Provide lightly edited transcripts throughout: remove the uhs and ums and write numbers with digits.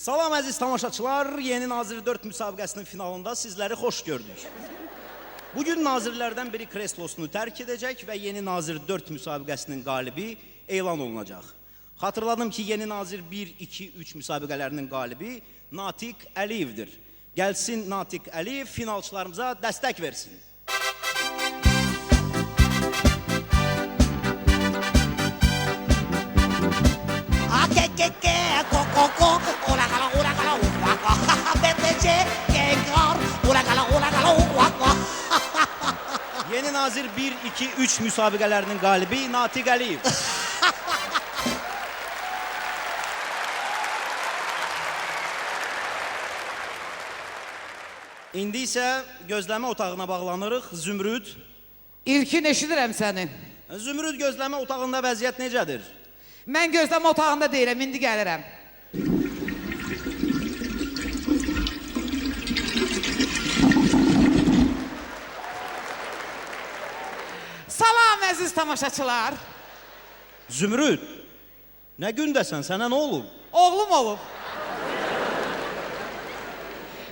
Salam əziz tamaşaçılar, Yeni Nazir 4 müsabiqəsinin finalında sizləri xoş gördük. Bugün nazirlərdən biri kreslosunu tərk edəcək və Yeni Nazir 4 müsabiqəsinin qalibi elan olunacaq. Xatırladım ki, Yeni Nazir 1, 2, 3 müsabiqələrinin qalibi Natiq Əliyevdir. Gəlsin Natiq Əliyev finalçılarımıza dəstək versin. Yeni Nazir 1, 2, 3 müsabiqələrinin qalibi Natiq Əliyev. İndi isə gözləmə otağına bağlanırıq. Zümrüd. İlkin eşidirəm səni. Zümrüd, gözləmə otağında vəziyyət necədir? Mən gözləmə otağında deyirəm, indi gəlirəm. Salam əziz tamaşaçılar. Zümrüd, nə gündəsən, sənə nə olub? Oğlum olub.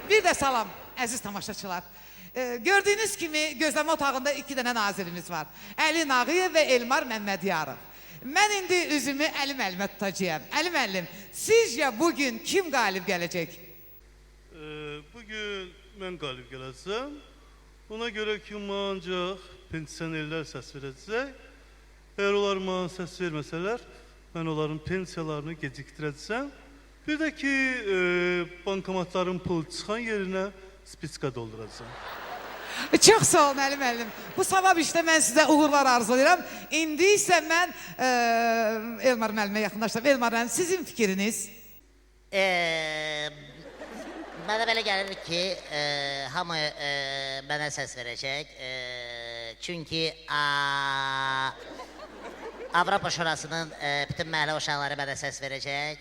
Bir də salam əziz tamaşaçılar. Gördüyünüz kimi gözləmə otağında 2 dənə nazirimiz var. Əli Nağıyev və Elmar Məmmədiyarov. Mən indi üzümü Əli müəllimə tutacağım. Əli müəllim, sizcə bugün kim qalib gələcək? Bugün mən qalib gələcəm. Ona görə ki, ancaq pensionerlər səs verəcək. Əgər onlar mənə səs verməsələr, mən onların pensiyalarını gecikdirəcəm. Bir də ki, bankomatların pulu çıxan yerinə spiçka dolduracam. Çox sağ olun Əli müəllim. Bu savab işdə mən sizə uğurlar arzulayıram. İndi isə mən Elmar müəllimə yaxınlaşdım. Elmar müəllim, sizin fikriniz? Mənə belə gəlir ki, hamı mənə səs verəcək. Çünki Avropa Şurasının bütün məhəllə uşaqları mənə səs verəcək.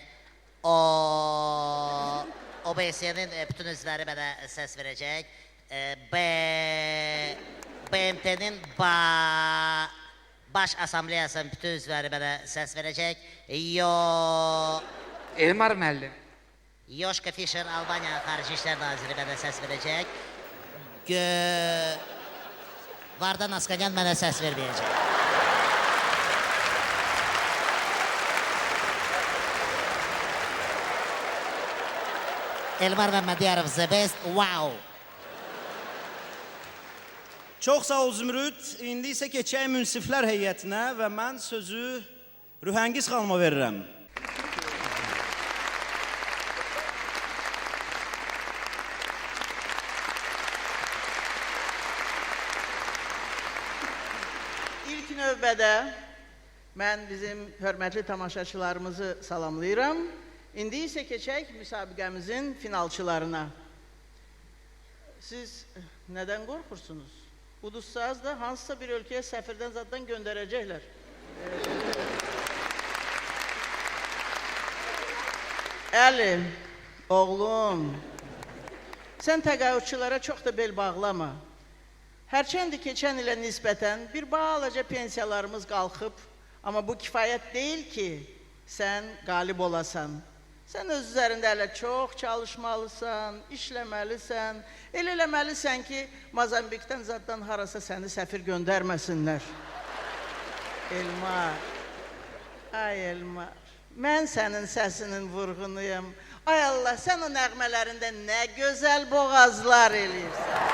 OBS-nin bütün üzvləri mənə səs verəcək. BMT-nin baş asambleyasının bütün üzvləri mənə səs verəcək. Elmar müəllim. Yoşka Fischer, Albaniya Xarici İşlər Naziri mənə səs verəcək. Vardan Askanyan mənə səs verməyəcək. Elmar Məmmədiyarov the best, wow! Çox sağ ol Zümrüd. İndi isə keçək münsiflər heyətinə və mən sözü Rühəngiz xanıma verirəm. İlk növbədə mən bizim hörmətli tamaşaçılarımızı salamlayıram. İndi isə keçək müsabiqəmizin finalçılarına. Siz nədən qorxursunuz? Uduzsaz da hansısa bir ölkəyə səfirdən zaddan göndərəcəklər. Əli, oğlum, sən təqaüdçülərə çox da bel bağlama. Hərçəndi keçən ilə nisbətən bir balaca pensiyalarımız qalxıb, amma bu kifayət deyil ki, sən qalib olasan. Sən öz üzərində hələ çox çalışmalısan, işləməlisən, elə eləməlisən ki, Mazambikdən zaddan harasa səni səfir göndərməsinlər. Elmar, ay Elmar, mən sənin səsinin vurğunuyum. Ay Allah, sən o nəğmələrində nə gözəl boğazlar eləyirsən.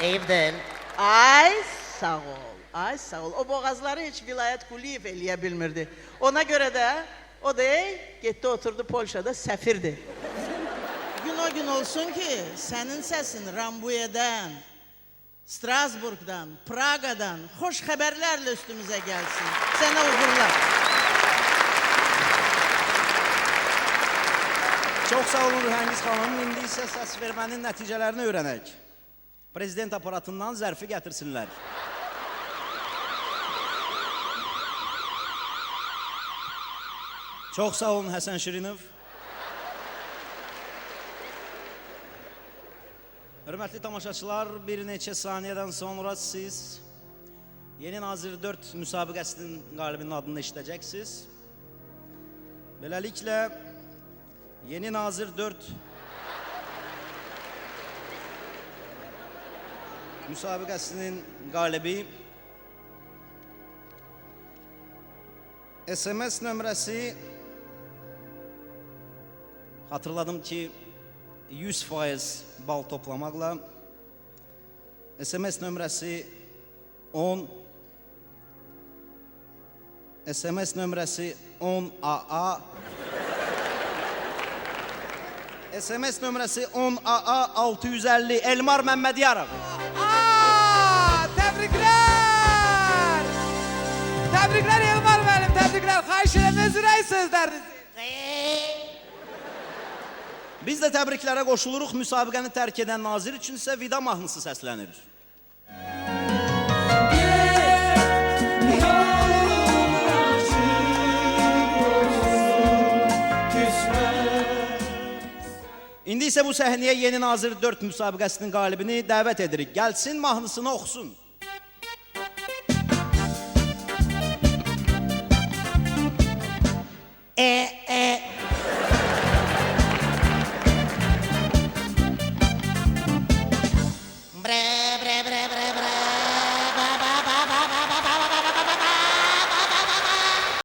Eyib deyil. Ay sağ ol. Ay sağ ol, o boğazları heç Vilayət Quliyev eləyə bilmirdi. Ona görə də o da getdi oturdu Polşada səfirdir. Gün o gün olsun ki, sənin səsin Rambuyədən, Strasburgdan, Praqadan xoş xəbərlərlə üstümüzə gəlsin. Sənə uğurlar. Çox sağ olun Rühəngiz xanım. İndi isə səs vermənin nəticələrini öyrənək. Prezident aparatından zərfi gətirsinlər. Çox sağ olun Həsən Şirinov. Hörmətli tamaşaçılar, bir neçə saniyədən sonra siz Yeni Nazır 4 müsabiqəsinin qalibinin adını eşidəcəksiniz. Beləliklə, Yeni Nazır 4 müsabiqəsinin qalibi SMS nömrəsi hatırladım ki 100% bal toplamaqla SMS nömrəsi 10 SMS nömrəsi 10AA SMS nömrəsi 10AA 650 Elmar Məmmədiyarov. Təbriklər! Təbriklər Elmar müəllim, təbriklər. Xahiş edirəm, öz ürək sözlərinizi. Biz də təbriklərə qoşuluruq. Müsabiqəni tərk edən nazir üçün isə vida mahnısı səslənir. İndi isə bu səhnəyə Yeni Nazır 4 müsabiqəsinin qalibini dəvət edirik. Gəlsin, mahnısını oxusun.